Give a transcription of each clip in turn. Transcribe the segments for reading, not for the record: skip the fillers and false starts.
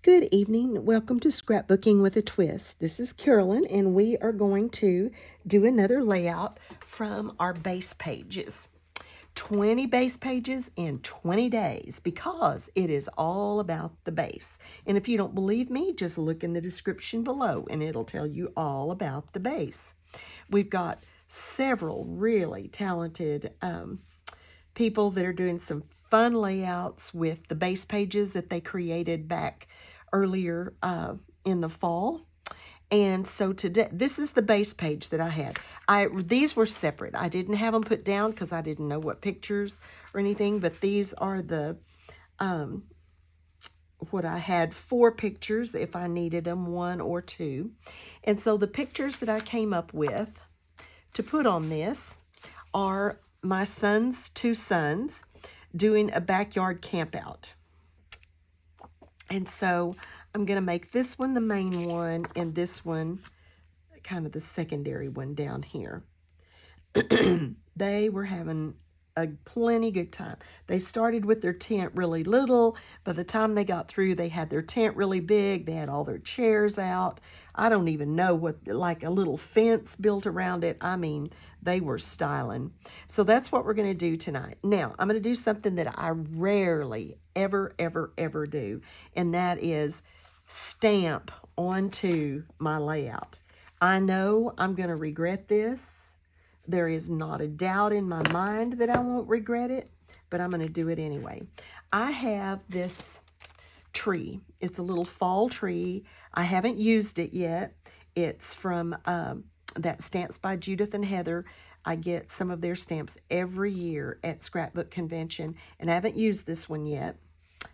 Good evening. Welcome to Scrapbooking with a Twist. This is Carolyn, and we are going to do another layout from our base pages. 20 base pages in 20 days because it is all about the base. And if you don't believe me, just look in the description below and it'll tell you all about the base. We've got several really talented people that are doing some fun layouts with the base pages that they created back earlier in the fall. And so today, this is the base page that I had. These were separate. I didn't have them put down because I didn't know what pictures or anything, but these are the, what I had, 4 pictures if I needed them, 1 or 2. And so the pictures that I came up with to put on this are my son's 2 sons doing a backyard camp out. And so I'm going to make this one the main one and this one kind of the secondary one down here. They were having a plenty good time. They started with their tent really little. By the time they got through, they had their tent really big. They had all their chairs out. I don't even know what, like a little fence built around it. I mean, they were styling. So that's what we're going to do tonight. Now, I'm going to do something that I rarely, ever do, and that is stamp onto my layout. I know I'm going to regret this. There is not a doubt in my mind that I won't regret it, but I'm going to do it anyway. I have this tree. It's a little fall tree. I haven't used it yet. It's from that Stamps by Judith and Heather. I get some of their stamps every year at Scrapbook Convention, and I haven't used this one yet.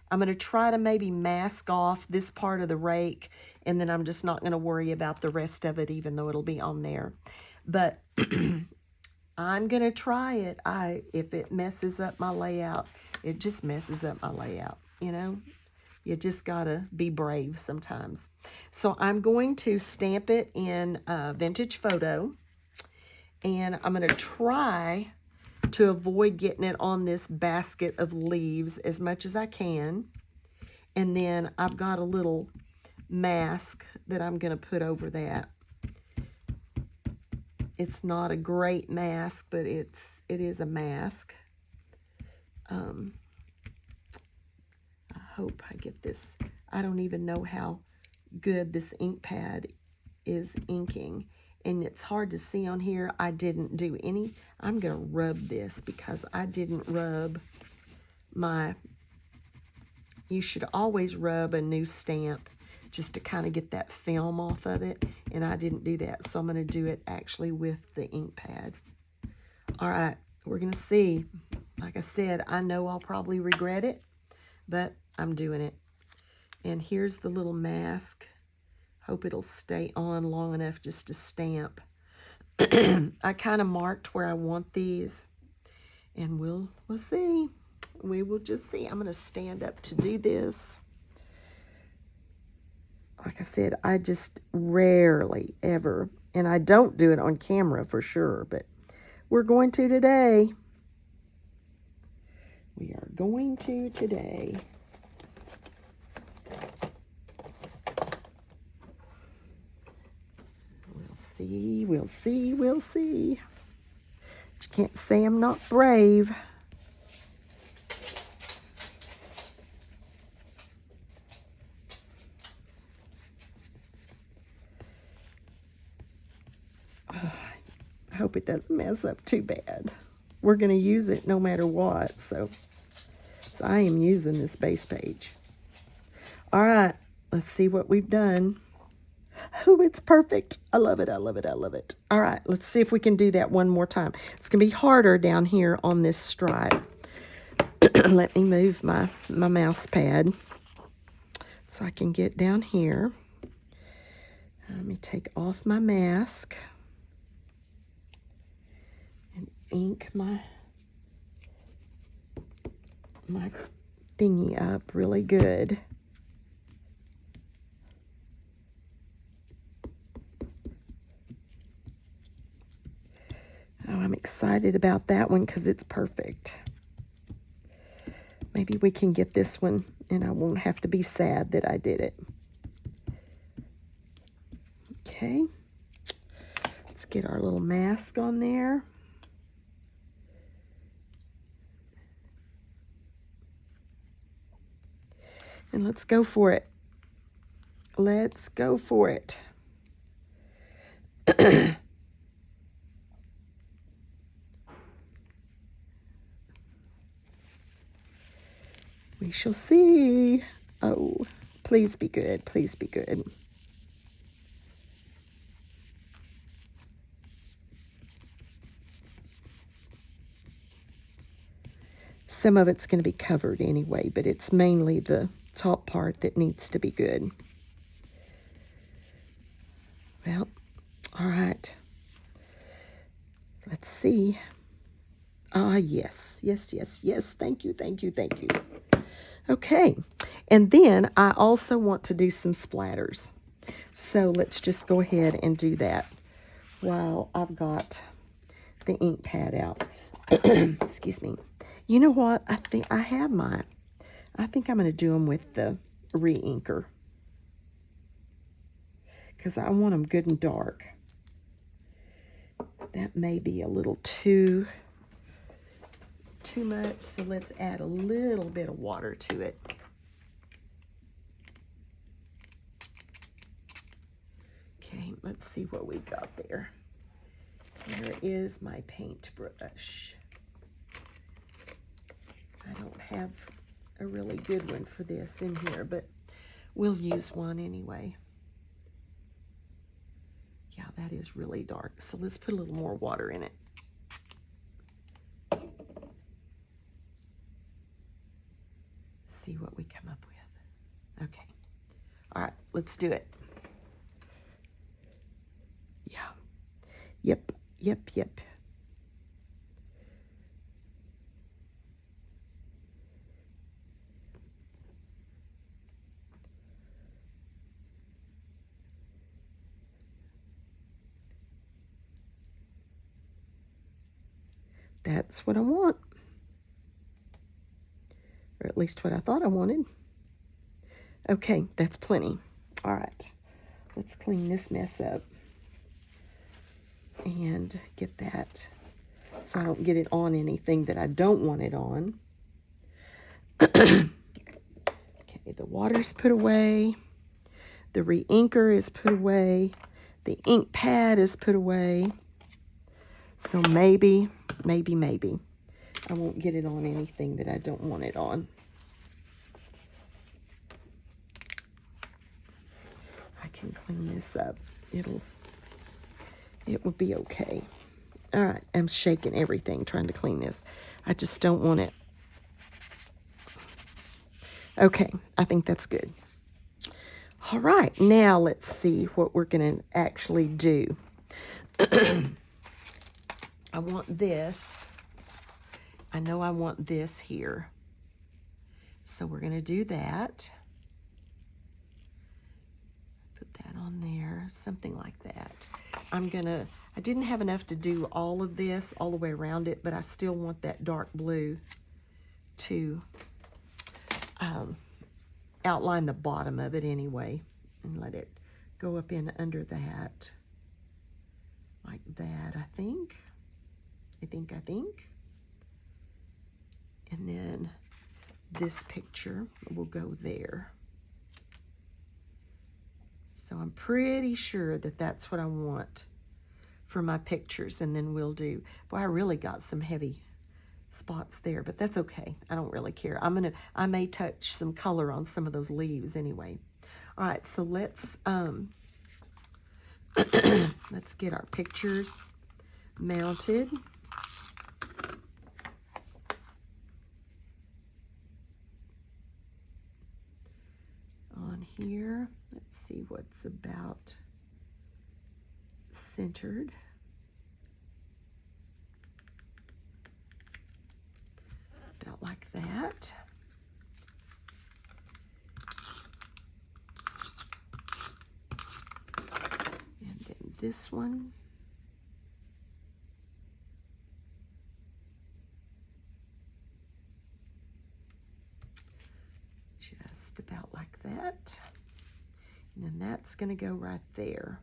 I'm going to try to maybe mask off this part of the rake, and then I'm just not going to worry about the rest of it, even though it'll be on there. But I'm going to try it. If it messes up my layout, it just messes up my layout, you know? You just got to be brave sometimes. So I'm going to stamp it in Vintage Photo, and I'm going to try to avoid getting it on this basket of leaves as much as I can. And then I've got a little mask that I'm going to put over that. It's not a great mask, but it is a mask. I hope I get this. I don't even know how good this ink pad is inking. And it's hard to see on here. I didn't do any. I'm going to rub this because I didn't rub my... You should always rub a new stamp just to kind of get that film off of it. And I didn't do that. So I'm going to do it actually with the ink pad. All right. We're going to see. Like I said, I know I'll probably regret it, but I'm doing it. And here's the little mask. Hope it'll stay on long enough just to stamp. I kind of marked where I want these, and we'll see. We will just see. I'm going to stand up to do this. Like I said, I just rarely ever, and I don't do it on camera for sure, but we're going to today. We are going to today. We'll see. But you can't say I'm not brave. I hope it doesn't mess up too bad. We're going to use it no matter what, so I am using this base page. All right, let's see what we've done. Oh, it's perfect. I love it. All right, let's see if we can do that one more time. It's going to be harder down here on this stripe. Let me move my mouse pad so I can get down here. Let me take off my mask and ink my thingy up really good. Oh, I'm excited about that one because it's perfect. Maybe we can get this one and I won't have to be sad that I did it. Okay. Let's get our little mask on there. And let's go for it. Let's go for it. We shall see. Oh, please be good. Please be good. Some of it's going to be covered anyway, but it's mainly the top part that needs to be good. Well, all right. Let's see. Ah, yes, yes, yes, yes. Thank you, thank you, thank you. Okay, and then I also want to do some splatters. So let's just go ahead and do that while I've got the ink pad out. Excuse me. You know what? I think I'm going to do them with the re-inker, because I want them good and dark. That may be a little too much, so let's add a little bit of water to it. Okay, let's see what we got there. There is my paintbrush. I don't have a really good one for this in here, but we'll use one anyway. Yeah, that is really dark, so let's put a little more water in it. See what we come up with. Okay. All right, let's do it. Yeah. Yep, yep, yep. That's what I want. Or at least what I thought I wanted. Okay, that's plenty. All right, let's clean this mess up and get that so I don't get it on anything that I don't want it on. Okay, the water's put away. The re-inker is put away. The ink pad is put away. So maybe I won't get it on anything that I don't want it on. I can clean this up. It will be okay. All right, I'm shaking everything trying to clean this. I just don't want it. Okay, I think that's good. All right, now let's see what we're going to actually do. I want this. I know I want this here. So we're going to do that. Put that on there, something like that. I didn't have enough to do all of this all the way around it, but I still want that dark blue to outline the bottom of it anyway, and let it go up in under that, like that, I think. And then this picture will go there. So I'm pretty sure that that's what I want for my pictures, and then we'll do, boy, I really got some heavy spots there, but that's okay. I don't really care. I may touch some color on some of those leaves anyway. All right, so let's let's get our pictures mounted. On here, let's see what's about centered. About like that. And then this one. And then that's going to go right there.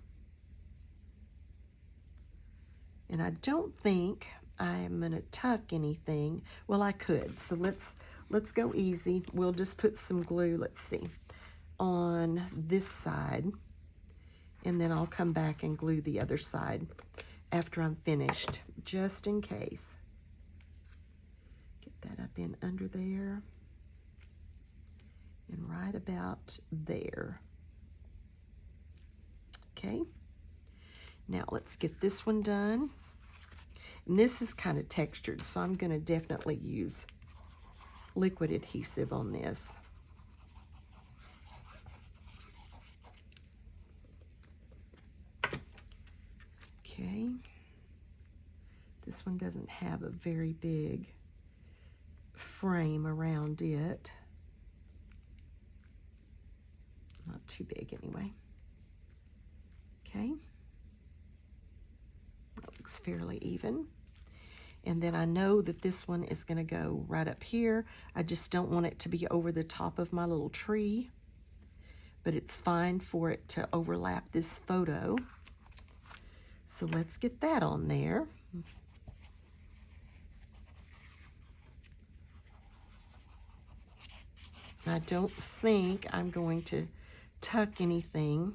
And I don't think I'm going to tuck anything. Well, I could. So let's go easy. We'll just put some glue, let's see, on this side. And then I'll come back and glue the other side after I'm finished, just in case. Get that up in under there. And right about there. Okay. Now let's get this one done. And this is kind of textured, so I'm going to definitely use liquid adhesive on this. Okay. This one doesn't have a very big frame around it. Not too big anyway. Okay. That looks fairly even. And then I know that this one is going to go right up here. I just don't want it to be over the top of my little tree, but it's fine for it to overlap this photo. So let's get that on there. I don't think I'm going to tuck anything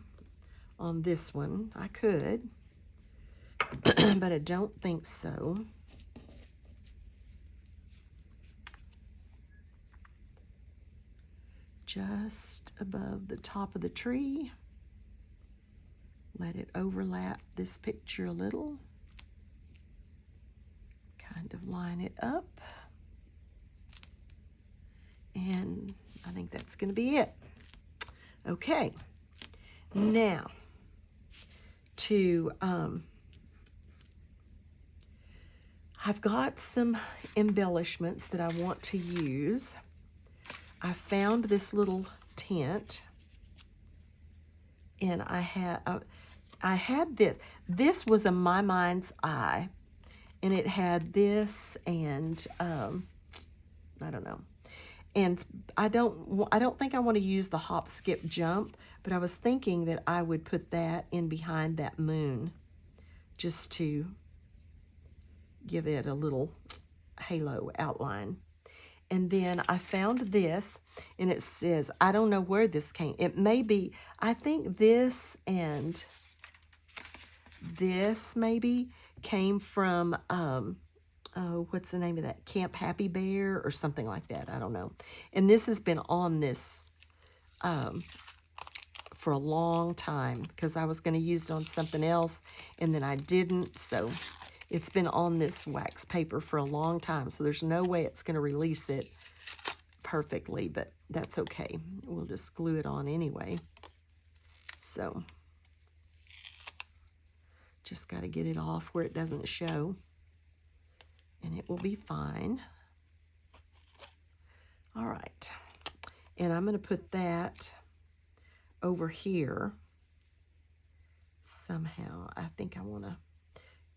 on this one. I could, but I don't think so. Just above the top of the tree. Let it overlap this picture a little. Kind of line it up. And I think that's going to be it. Okay. Now, I've got some embellishments that I want to use. I found this little tent, and I had this. This was a My Mind's Eye, and it had this and I don't know. And I don't think I want to use the hop, skip, jump, but I was thinking that I would put that in behind that moon just to give it a little halo outline. And then I found this, and it says, I don't know where this came. It may be, I think this and this maybe came from, oh, what's the name of that? Camp Happy Bear or something like that. I don't know. And this has been on this for a long time because I was going to use it on something else, and then I didn't. So it's been on this wax paper for a long time, so there's no way it's going to release it perfectly, but that's okay. We'll just glue it on anyway. So just got to get it off where it doesn't show, and it will be fine. All right, and I'm going to put that over here somehow. I think I want to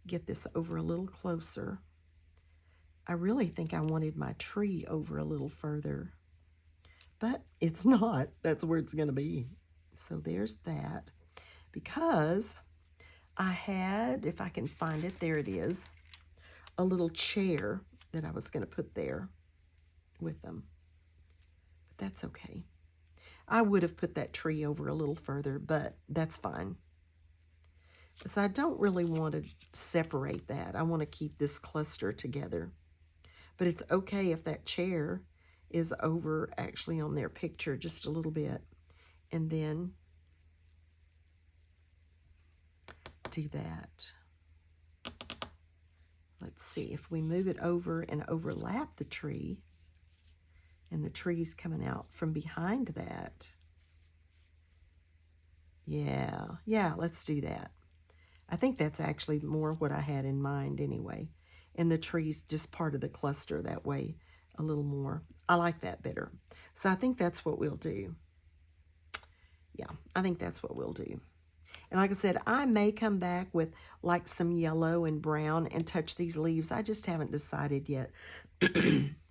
get this over a little closer. I really think I wanted my tree over a little further, but it's not. That's where it's going to be. So there's that, because I had, if I can find it, there it is, a little chair that I was going to put there with them. But that's okay. I would have put that tree over a little further, but that's fine. So I don't really want to separate that. I want to keep this cluster together. But it's okay if that chair is over actually on their picture just a little bit. And then do that. Let's see, if we move it over and overlap the tree, and the tree's coming out from behind that. Yeah, let's do that. I think that's actually more what I had in mind anyway. And the tree's just part of the cluster that way a little more. I like that better. So I think that's what we'll do. Yeah, I think that's what we'll do. And like I said, I may come back with like some yellow and brown and touch these leaves. I just haven't decided yet.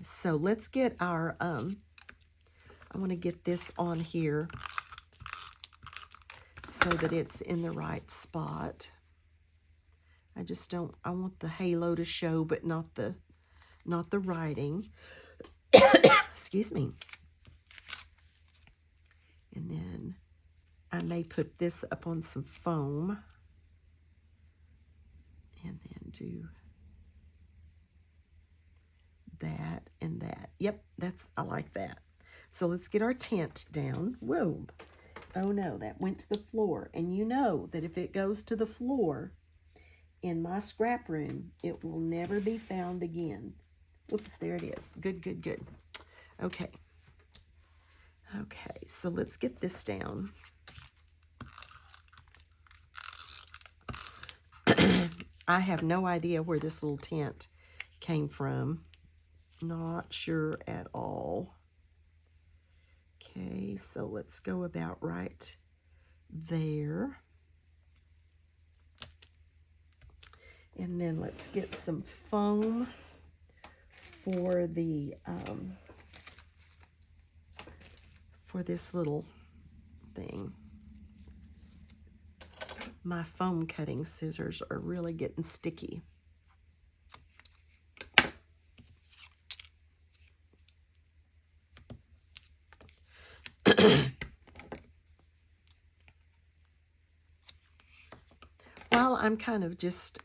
So let's get our, I want to get this on here so that it's in the right spot. I just don't, I want the halo to show, but not the writing. Excuse me. And then I may put this up on some foam and then do that and that. Yep, I like that. So let's get our tent down. Whoa. Oh no, that went to the floor. And you know that if it goes to the floor in my scrap room, it will never be found again. Oops, there it is. Good, good, good. Okay. Okay, so let's get this down. I have no idea where this little tent came from. Not sure at all. Okay, so let's go about right there. And then let's get some foam for the for this little thing. My foam cutting scissors are really getting sticky. While I'm kind of just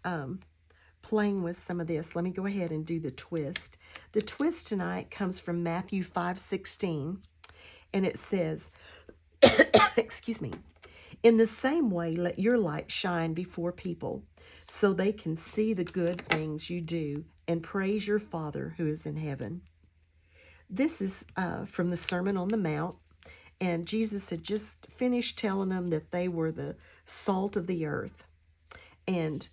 playing with some of this, let me go ahead and do the twist. The twist tonight comes from Matthew 5:16, and it says, excuse me, in the same way, let your light shine before people, so they can see the good things you do and praise your Father who is in heaven. This is from the Sermon on the Mount, and Jesus had just finished telling them that they were the salt of the earth. And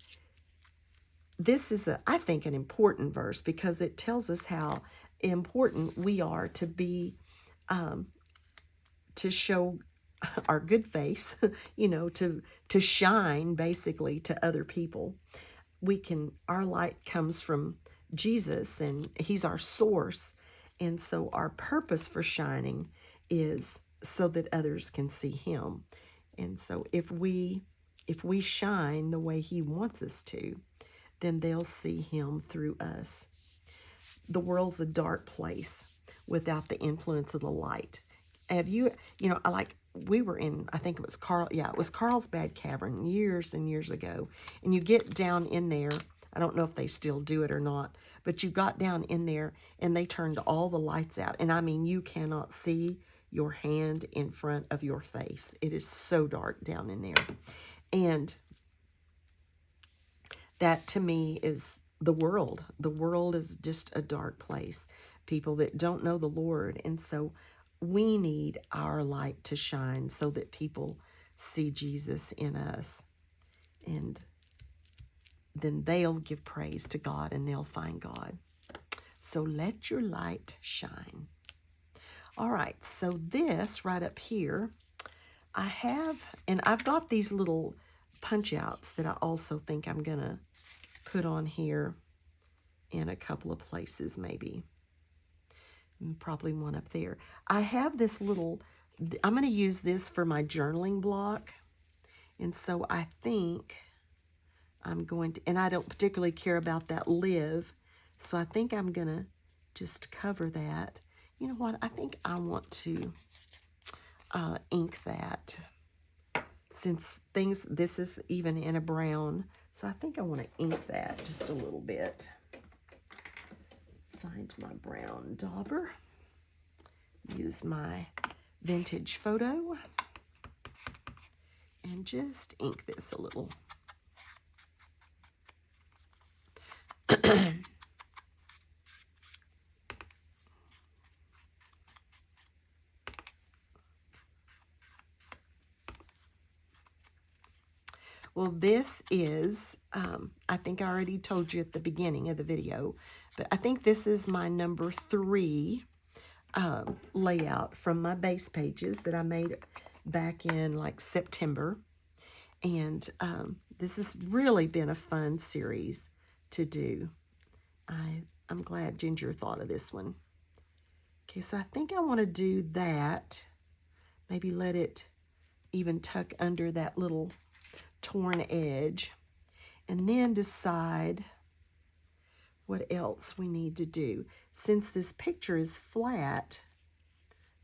this is, I think, an important verse because it tells us how important we are to be, to show our good face, you know, to shine basically to other people. Our light comes from Jesus, and he's our source. And so our purpose for shining is so that others can see him. And so if we shine the way he wants us to, then they'll see him through us. The world's a dark place without the influence of the light. Have you know, we were in, I think it was Carlsbad Cavern years and years ago. And you get down in there, I don't know if they still do it or not, but you got down in there and they turned all the lights out. And I mean, you cannot see your hand in front of your face. It is so dark down in there. And that to me is the world. The world is just a dark place. People that don't know the Lord. And so we need our light to shine so that people see Jesus in us. And then they'll give praise to God and they'll find God. So let your light shine. All right, so this right up here, I've got these little punch outs that I also think I'm going to put on here in a couple of places maybe. And probably one up there. I have this little, I'm going to use this for my journaling block. And so I think I'm going to, and I don't particularly care about that live. So I think I'm going to just cover that. You know what? I think I want to ink that. Since this is even in a brown, so I think I want to ink that just a little bit. Find my brown dauber. Use my vintage photo. And just ink this a little. Well, this is, I think I already told you at the beginning of the video, but I think this is my number 3 layout from my base pages that I made back in like September. And this has really been a fun series to do. I'm glad Ginger thought of this one. Okay, so I think I want to do that. Maybe let it even tuck under that little torn edge, and then decide what else we need to do. Since this picture is flat,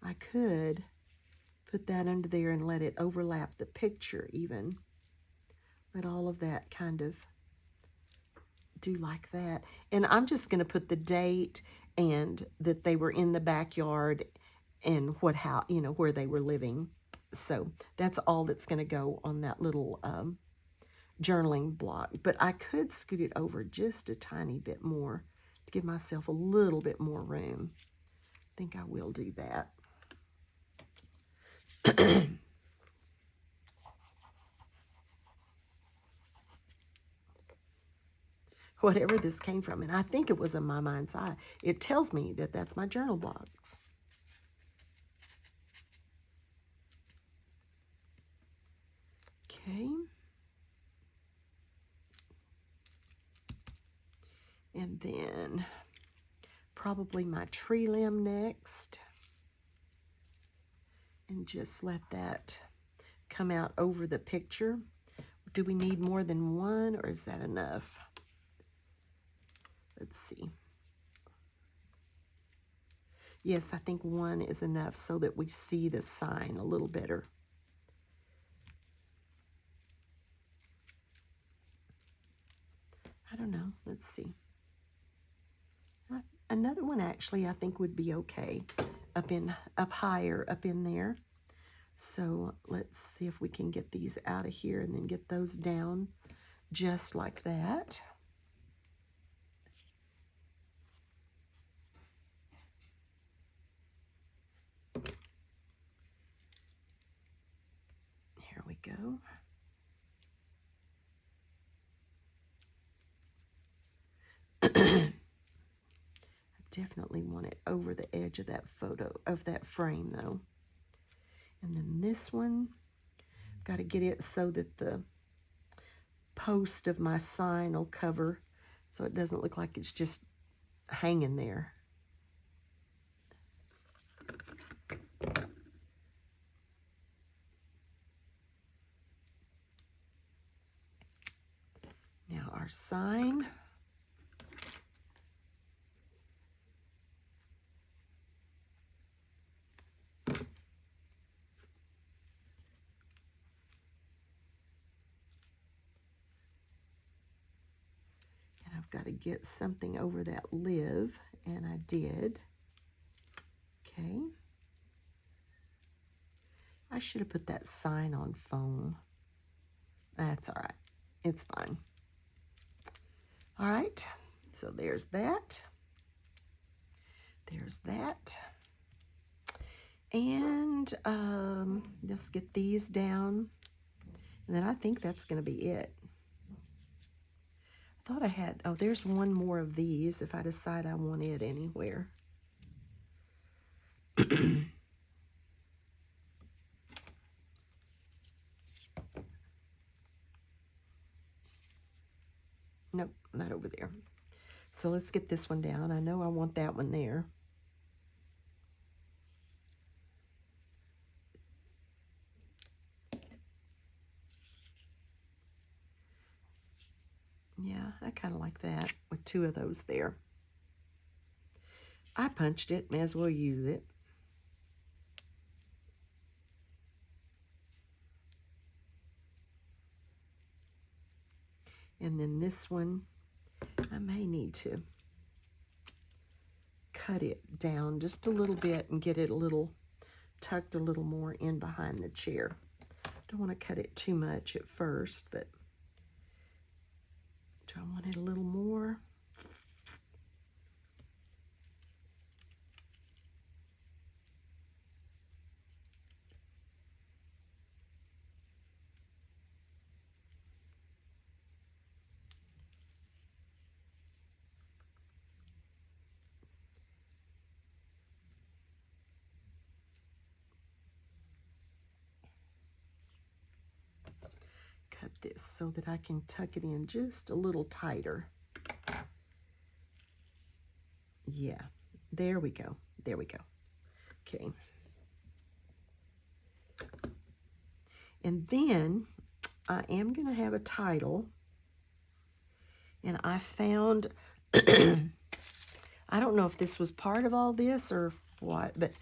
I could put that under there and let it overlap the picture even. Let all of that kind of do like that. And I'm just going to put the date and that they were in the backyard and where they were living. So that's all that's going to go on that little journaling block. But I could scoot it over just a tiny bit more to give myself a little bit more room. I think I will do that. Whatever this came from, and I think it was in my mind's eye. It tells me that that's my journal blocks. Okay. And then probably my tree limb next. And just let that come out over the picture. Do we need more than one, or is that enough? Let's see. Yes, I think one is enough so that we see the sign a little better. I don't know. Let's see. Another one actually I think would be okay up higher up in there. So let's see if we can get these out of here and then get those down just like that. Here we go. I definitely want it over the edge of that frame though. And then this one, got to get it so that the post of my sign will cover, so it doesn't look like it's just hanging there. Now our sign. Got to get something over that live, and I did. Okay. I should have put that sign on foam. That's all right. It's fine. All right. So there's that. There's that. And let's get these down. And then I think that's going to be it. Thought I had, oh, there's one more of these if I decide I want it anywhere. Nope, not over there. So let's get this one down. I know I want that one there. Yeah, I kind of like that with two of those there. I punched it, may as well use it. And then this one, I may need to cut it down just a little bit and get it a little tucked a little more in behind the chair. Don't want to cut it too much at first, but do I want it a little more? Cut this so that I can tuck it in just a little tighter. Yeah, there we go. There we go. Okay. And then I am going to have a title. And I found, I don't know if this was part of all this or what, but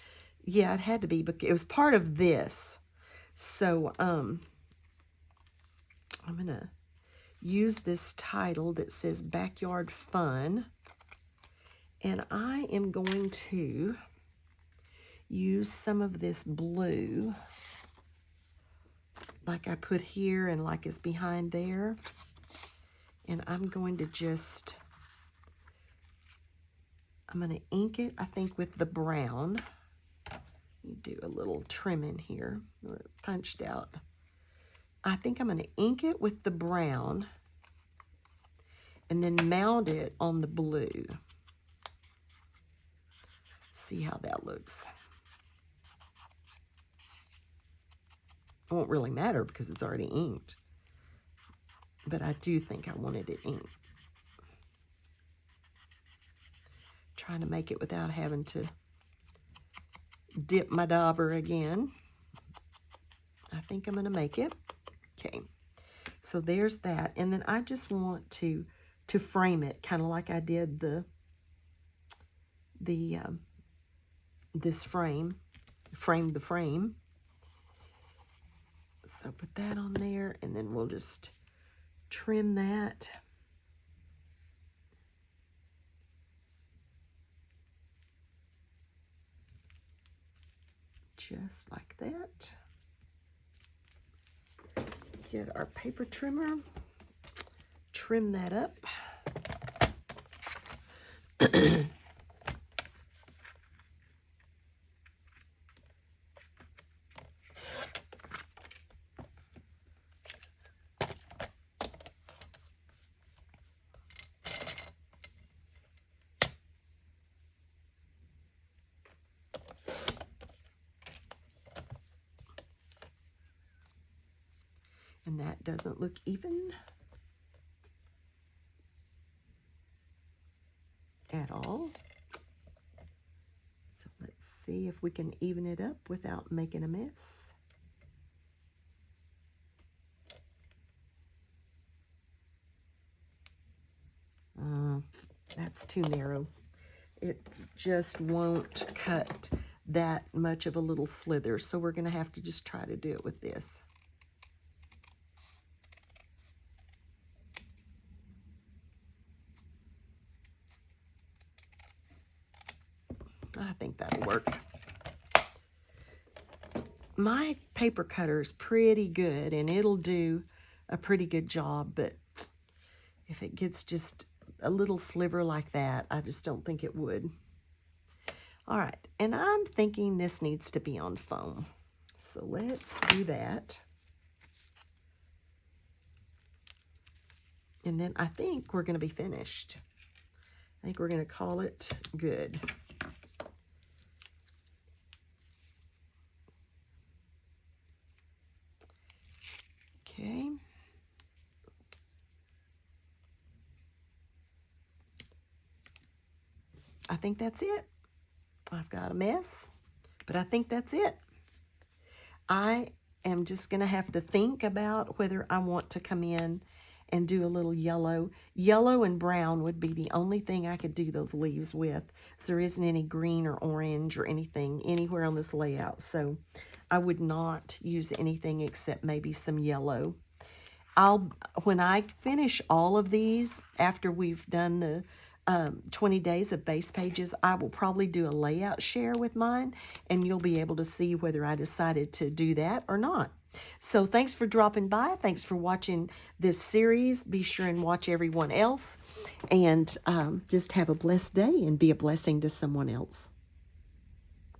yeah, it had to be, but it was part of this. So I'm going to use this title that says Backyard Fun. And I am going to use some of this blue, like I put here and like is behind there. And I'm going to just, I'm going to ink it, I think, with the brown. You do a little trim in here, punched out. I think I'm going to ink it with the brown and then mount it on the blue. See how that looks. It won't really matter because it's already inked. But I do think I wanted it inked. Trying to make it without having to dip my dauber again. I think I'm going to make it. Okay. So there's that. And then I just want to frame it kind of like I did this frame the frame. So put that on there, and then we'll just trim that. Just like that. Get our paper trimmer, trim that up. And that doesn't look even at all. So let's see if we can even it up without making a mess. That's too narrow. It just won't cut that much of a little slither. So we're going to have to just try to do it with this. I think that'll work. My paper cutter is pretty good, and it'll do a pretty good job, but if it gets just a little sliver like that, I just don't think it would. All right, and I'm thinking this needs to be on foam. So let's do that. And then I think we're going to be finished. I think we're going to call it good. Okay. I think that's it. I've got a mess, but I think that's it. I am just going to have to think about whether I want to come in and do a little yellow. Yellow and brown would be the only thing I could do those leaves with. So there isn't any green or orange or anything anywhere on this layout. So I would not use anything except maybe some yellow. When I finish all of these, after we've done the 20 days of base pages, I will probably do a layout share with mine, and you'll be able to see whether I decided to do that or not. So thanks for dropping by. Thanks for watching this series. Be sure and watch everyone else, and just have a blessed day and be a blessing to someone else.